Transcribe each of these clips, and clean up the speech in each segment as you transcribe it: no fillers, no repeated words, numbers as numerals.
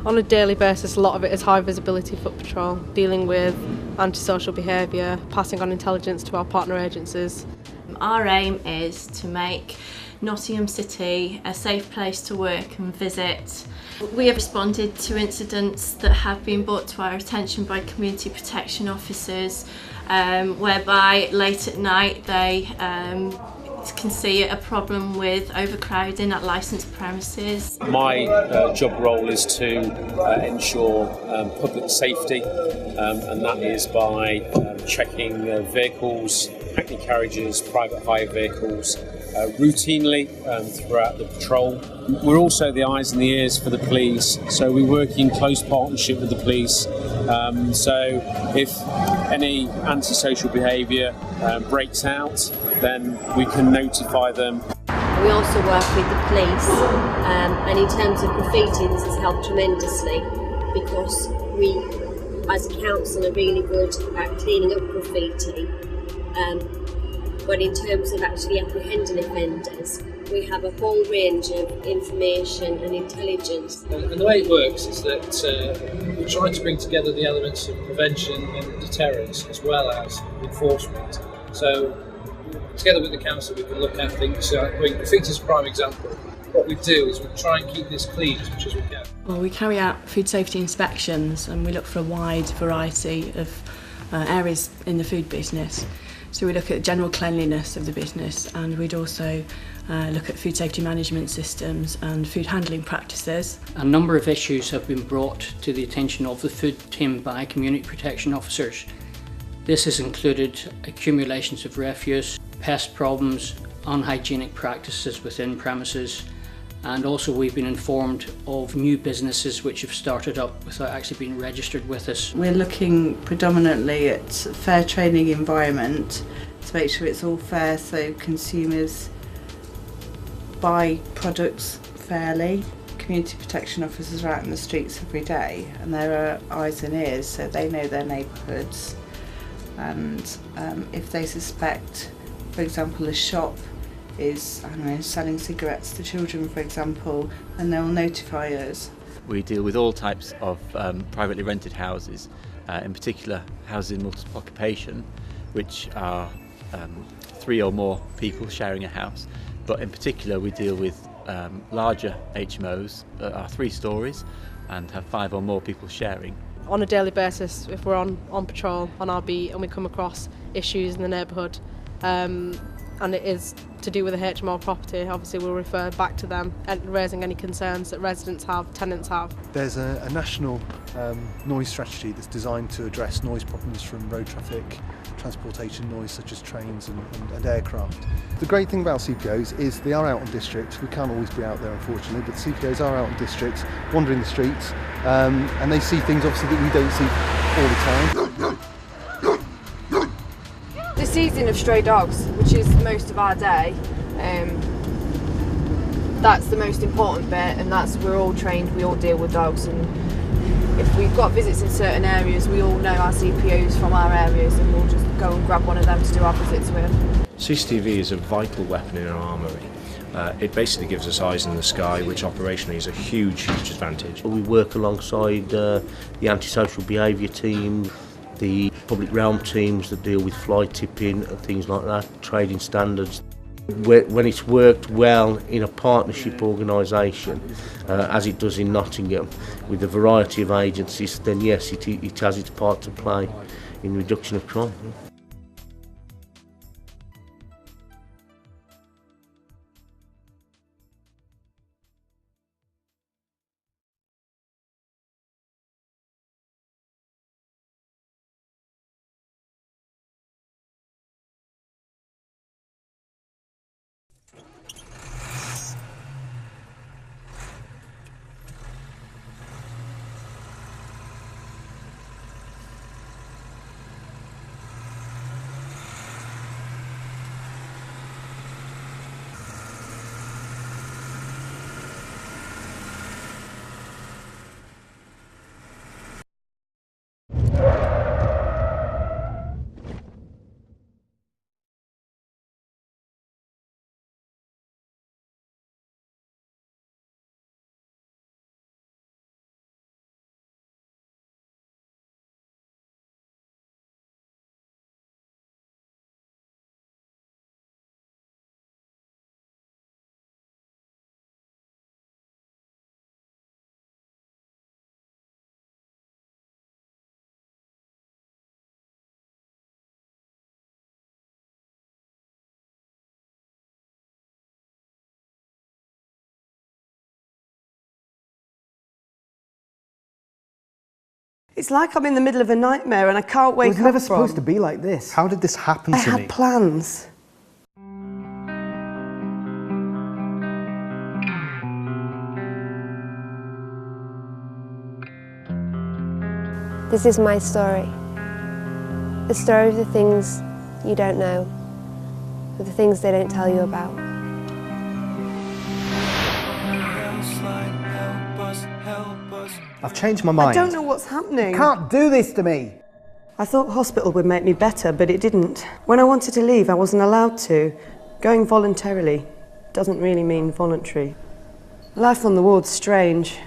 On a daily basis, a lot of it is high visibility foot patrol, dealing with antisocial behaviour, passing on intelligence to our partner agencies. Our aim is to make Nottingham City a safe place to work and visit. We have responded to incidents that have been brought to our attention by community protection officers, whereby late at night they can see a problem with overcrowding at licensed premises. My job role is to ensure public safety, and that is by checking vehicles, hackney carriages, private hire vehicles, routinely throughout the patrol. We're also the eyes and the ears for the police, so we work in close partnership with the police. So if any antisocial behaviour breaks out, then we can notify them. We also work with the police, and in terms of graffiti, this has helped tremendously because we, as a council, are really good at cleaning up graffiti. But in terms of actually apprehending offenders, we have a whole range of information and intelligence. And the way it works is that we try to bring together the elements of prevention and deterrence as well as enforcement. So together with the council we can look at things, graffiti is a prime example. What we do is we try and keep this clean as much as we can. Well, we carry out food safety inspections and we look for a wide variety of areas in the food business. So we look at general cleanliness of the business, and we'd also look at food safety management systems and food handling practices. A number of issues have been brought to the attention of the food team by community protection officers. This has included accumulations of refuse, pest problems, unhygienic practices within premises, and also we've been informed of new businesses which have started up without actually being registered with us. We're looking predominantly at fair trading environment to make sure it's all fair so consumers buy products fairly. Community protection officers are out in the streets every day and there are eyes and ears, so they know their neighbourhoods, and if they suspect, for example, a shop is, selling cigarettes to children, for example, and they'll notify us. We deal with all types of privately rented houses, in particular houses in multiple occupation, which are 3 or more people sharing a house. But in particular we deal with larger HMOs that are 3 stories and have 5 or more people sharing. On a daily basis, if we're on patrol on our beat and we come across issues in the neighbourhood, and it is to do with a HMO property, obviously we'll refer back to them and raising any concerns that residents have, tenants have. There's a national noise strategy that's designed to address noise problems from road traffic, transportation noise such as trains and aircraft. The great thing about CPOs is they are out on district. We can't always be out there unfortunately, but CPOs are out on district, wandering the streets, and they see things obviously that we don't see all the time. The seizing of stray dogs, which is most of our day, that's the most important bit, and we're all trained, we all deal with dogs, and if we've got visits in certain areas, we all know our CPOs from our areas and we'll just go and grab one of them to do our visits with. CCTV is a vital weapon in our armoury. It basically gives us eyes in the sky, which operationally is a huge advantage. We work alongside the antisocial behaviour team, the public realm teams that deal with fly tipping and things like that, trading standards. When it's worked well in a partnership organisation, as it does in Nottingham, with a variety of agencies, then yes, it has its part to play in reduction of crime. It's like I'm in the middle of a nightmare and I can't wake up. It was never supposed to be like this. How did this happen I to me? had plans. This is my story. The story of the things you don't know, of the things they don't tell you about. I've changed my mind. I don't know what's happening. You can't do this to me. I thought hospital would make me better, but it didn't. When I wanted to leave, I wasn't allowed to. Going voluntarily doesn't really mean voluntary. Life on the ward's strange.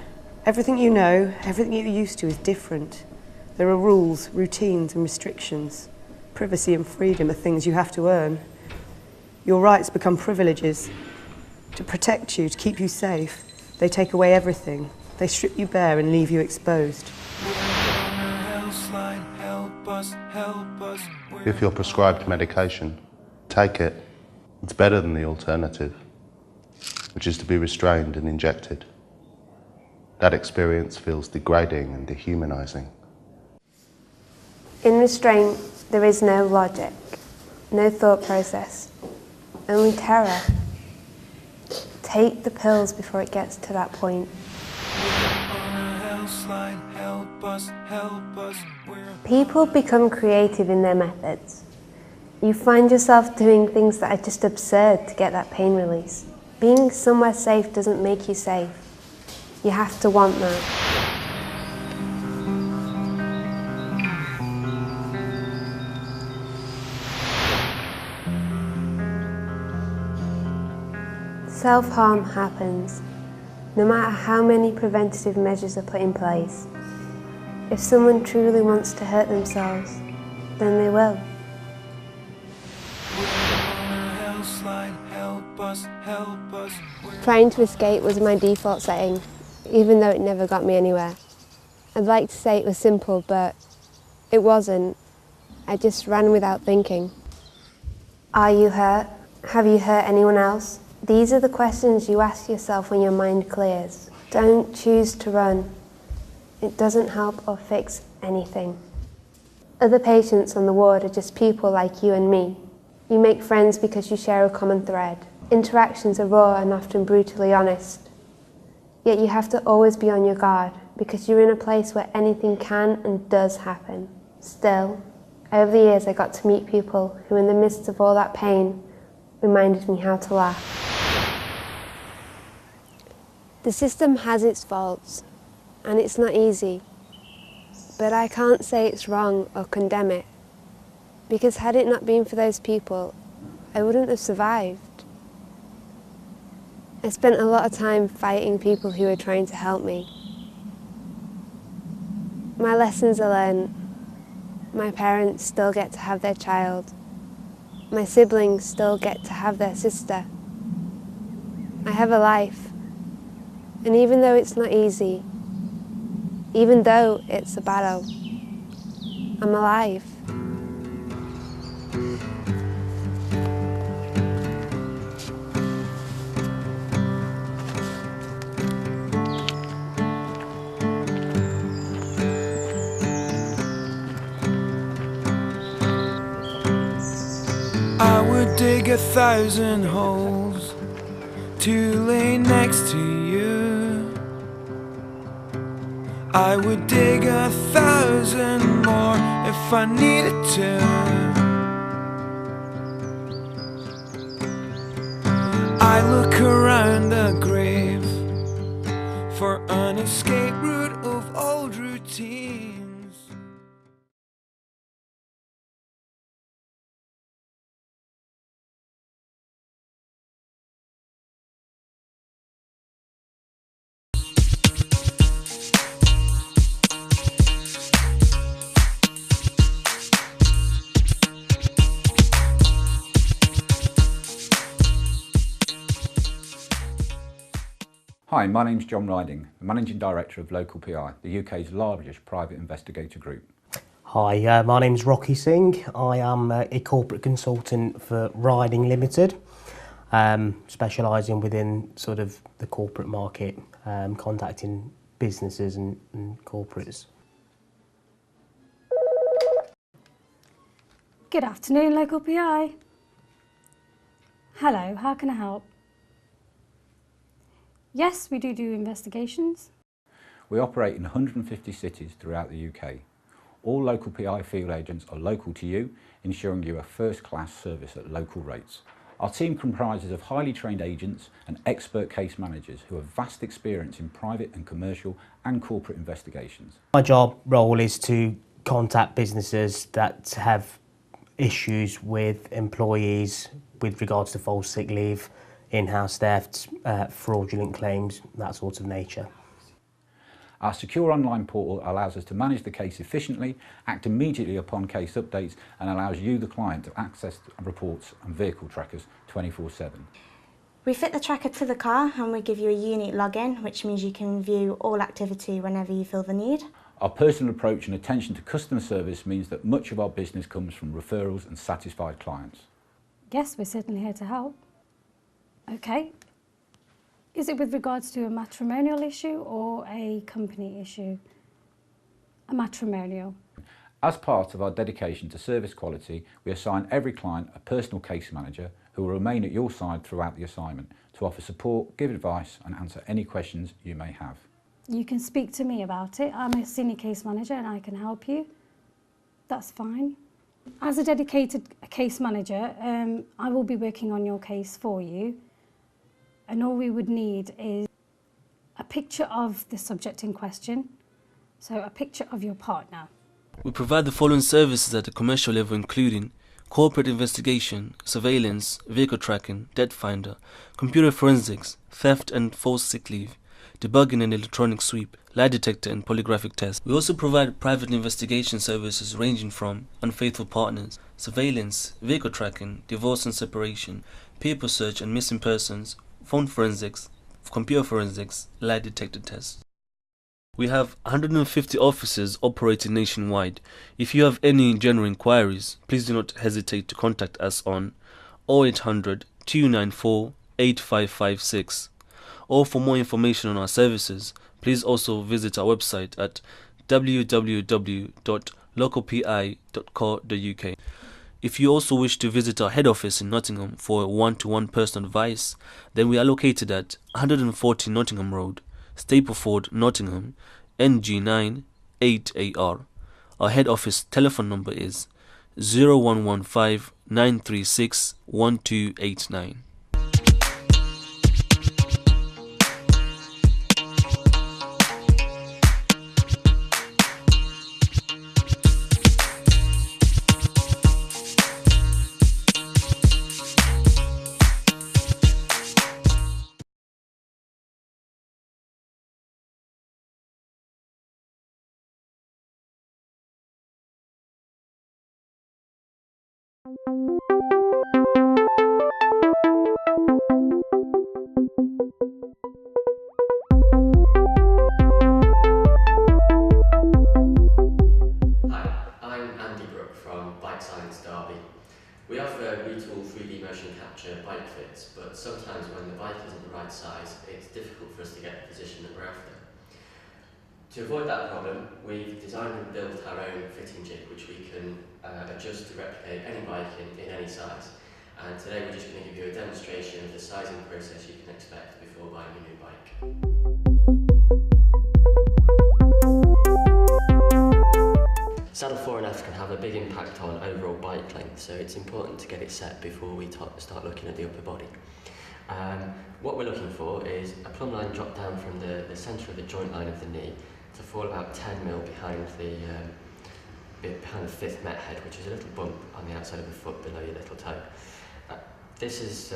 Everything you know, everything you're used to is different. There are rules, routines and restrictions. Privacy and freedom are things you have to earn. Your rights become privileges. To protect you, to keep you safe, they take away everything. They strip you bare and leave you exposed. If you're prescribed medication, take it. It's better than the alternative, which is to be restrained and injected. That experience feels degrading and dehumanizing. In restraint, there is no logic, no thought process, only terror. Take the pills before it gets to that point. People become creative in their methods. You find yourself doing things that are just absurd to get that pain release. Being somewhere safe doesn't make you safe. You have to want that. Self-harm happens, no matter how many preventative measures are put in place. If someone truly wants to hurt themselves, then they will. Trying to escape was my default setting, even though it never got me anywhere. I'd like to say it was simple, but it wasn't. I just ran without thinking. Are you hurt? Have you hurt anyone else? These are the questions you ask yourself when your mind clears. Don't choose to run. It doesn't help or fix anything. Other patients on the ward are just people like you and me. You make friends because you share a common thread. Interactions are raw and often brutally honest. Yet you have to always be on your guard because you're in a place where anything can and does happen. Still, over the years I got to meet people who in the midst of all that pain reminded me how to laugh. The system has its faults, and it's not easy, but I can't say it's wrong or condemn it, because had it not been for those people, I wouldn't have survived. I spent a lot of time fighting people who were trying to help me. My lessons are learned. My parents still get to have their child. My siblings still get to have their sister. I have a life. And even though it's not easy, even though it's a battle, I'm alive. I would dig 1,000 holes to lay next to you. I would dig 1,000 more if I needed to. I look around the grave for an escape route of old routines. Hi, my name's John Riding, the Managing Director of Local PI, the UK's largest private investigator group. Hi, my name's Rocky Singh. I am a corporate consultant for Riding Limited, specialising within sort of the corporate market, contacting businesses and corporates. Good afternoon, local PI. Hello, how can I help? Yes, we do investigations. We operate in 150 cities throughout the UK. All local PI field agents are local to you, ensuring you a first-class service at local rates. Our team comprises of highly trained agents and expert case managers who have vast experience in private and commercial and corporate investigations. My job role is to contact businesses that have issues with employees with regards to false sick leave, in-house theft, fraudulent claims, that sort of nature. Our secure online portal allows us to manage the case efficiently, act immediately upon case updates, and allows you, the client, to access reports and vehicle trackers 24/7. We fit the tracker to the car and we give you a unique login, which means you can view all activity whenever you feel the need. Our personal approach and attention to customer service means that much of our business comes from referrals and satisfied clients. Yes, we're certainly here to help. Okay. Is it with regards to a matrimonial issue or a company issue? A matrimonial. As part of our dedication to service quality, we assign every client a personal case manager who will remain at your side throughout the assignment to offer support, give advice and answer any questions you may have. You can speak to me about it. I'm a senior case manager and I can help you. That's fine. As a dedicated case manager, I will be working on your case for you. And all we would need is a picture of the subject in question, so a picture of your partner. We provide the following services at a commercial level, including corporate investigation, surveillance, vehicle tracking, debt finder, computer forensics, theft and false sick leave, debugging and electronic sweep, lie detector and polygraphic tests. We also provide private investigation services ranging from unfaithful partners, surveillance, vehicle tracking, divorce and separation, people search and missing persons, phone forensics, computer forensics, lie detector tests. We have 150 offices operating nationwide. If you have any general inquiries, please do not hesitate to contact us on 0800 294 8556. Or for more information on our services, please also visit our website at www.localpi.co.uk. If you also wish to visit our head office in Nottingham for one-to-one personal advice, then we are located at 140 Nottingham Road, Stapleford, Nottingham, NG9 8AR. Our head office telephone number is 0115 936 1289. We offer retool 3D motion capture bike fits, but sometimes when the bike isn't the right size, it's difficult for us to get the position that we're after. To avoid that problem, we've designed and built our own fitting jig, which we can adjust to replicate any bike in any size. And today we're just going to give you a demonstration of the sizing process you can expect before buying a new bike. Saddle fore and aft can have a big impact on overall bike length, so it's important to get it set before we start looking at the upper body. What we're looking for is a plumb line drop down from the centre of the joint line of the knee to fall about 10mm behind the 5th met head, which is a little bump on the outside of the foot below your little toe. This is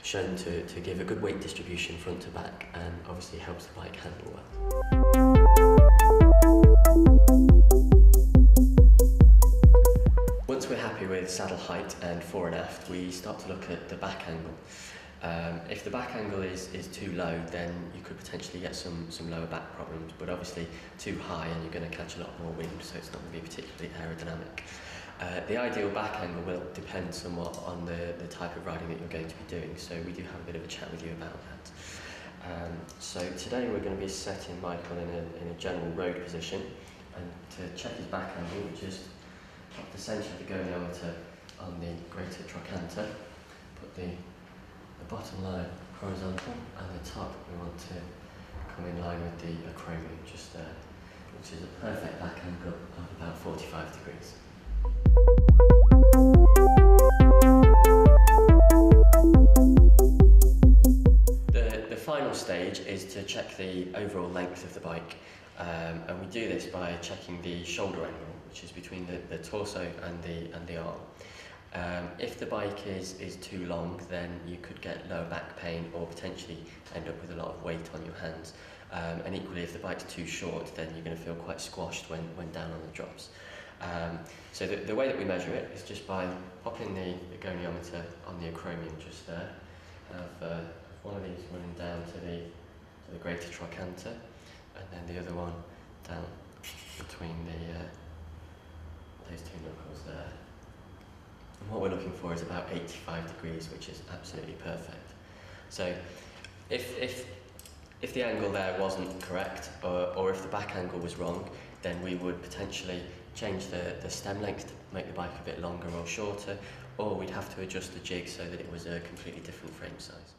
shown to give a good weight distribution front to back and obviously helps the bike handle well. Once we're happy with saddle height and fore and aft, we start to look at the back angle. If the back angle is too low, then you could potentially get some lower back problems, but obviously too high and you're going to catch a lot more wind, so it's not going to be particularly aerodynamic. The ideal back angle will depend somewhat on the type of riding that you're going to be doing, so we do have a bit of a chat with you about that. So today we're going to be setting Michael in a general road position, and to check his back angle we just of the centre of the goniometer on the greater trochanter. Put the bottom line horizontal, and the top we want to come in line with the acromion just there, which is a perfect back angle of about 45 degrees. The final stage is to check the overall length of the bike, and we do this by checking the shoulder angle, which is between the torso and the arm. If the bike is too long, then you could get lower back pain or potentially end up with a lot of weight on your hands. And equally, if the bike's too short, then you're going to feel quite squashed when down on the drops. So the way that we measure it is just by popping the goniometer on the acromion just there. Have one of these running down to the greater trochanter, and then the other one down between those two knuckles there. And what we're looking for is about 85 degrees, which is absolutely perfect. So if the angle there wasn't correct, or if the back angle was wrong, then we would potentially change the stem length to make the bike a bit longer or shorter, or we'd have to adjust the jig so that it was a completely different frame size.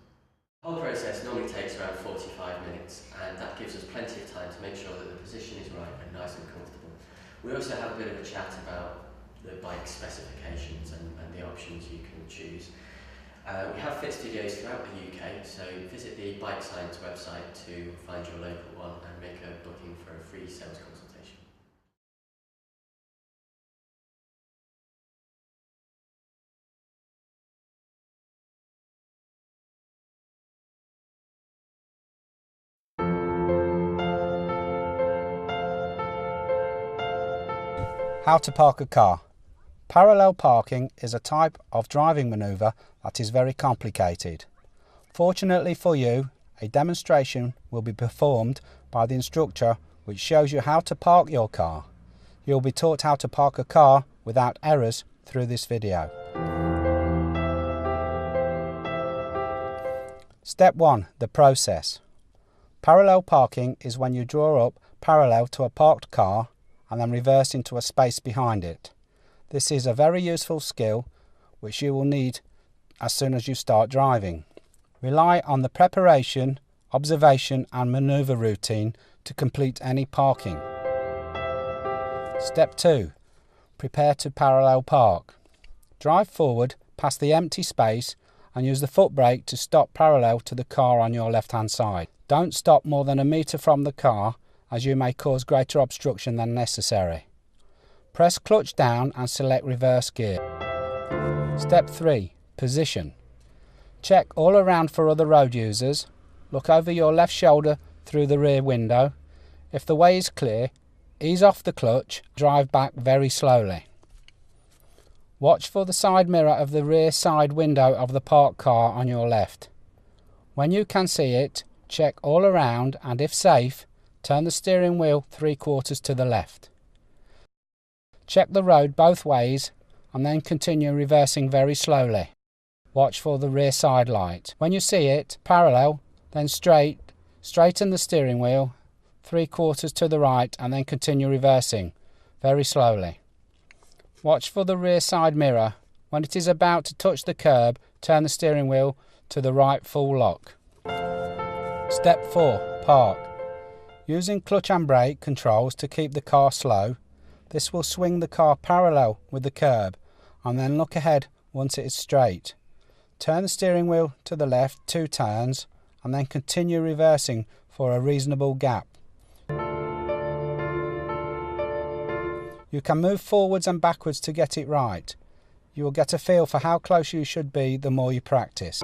The whole process normally takes around 45 minutes, and that gives us plenty of time to make sure that the position is right and nice and comfortable. We also have a bit of a chat about the bike specifications and the options you can choose. We have fit studios throughout the UK, so visit the Bike Science website to find your local one and make a booking for a free sales consultation. How to park a car. Parallel parking is a type of driving manoeuvre that is very complicated. Fortunately for you, a demonstration will be performed by the instructor which shows you how to park your car. You'll be taught how to park a car without errors through this video. Step 1. The process. Parallel parking is when you draw up parallel to a parked car and then reverse into a space behind it. This is a very useful skill which you will need as soon as you start driving. Rely on the preparation, observation and manoeuvre routine to complete any parking. Step 2. Prepare to parallel park. Drive forward past the empty space and use the foot brake to stop parallel to the car on your left hand side. Don't stop more than a metre from the car, as you may cause greater obstruction than necessary. Press clutch down and select reverse gear. Step 3. Position. Check all around for other road users. Look over your left shoulder through the rear window. If the way is clear, ease off the clutch, drive back very slowly. Watch for the side mirror of the rear side window of the parked car on your left. When you can see it, check all around and if safe, turn the steering wheel 3/4 to the left. Check the road both ways and then continue reversing very slowly. Watch for the rear side light. When you see it, parallel, then straighten the steering wheel 3/4 to the right and then continue reversing very slowly. Watch for the rear side mirror. When it is about to touch the curb, turn the steering wheel to the right full lock. Step 4. Park. Using clutch and brake controls to keep the car slow, this will swing the car parallel with the curb and then look ahead once it is straight. Turn the steering wheel to the left 2 turns and then continue reversing for a reasonable gap. You can move forwards and backwards to get it right. You will get a feel for how close you should be the more you practice.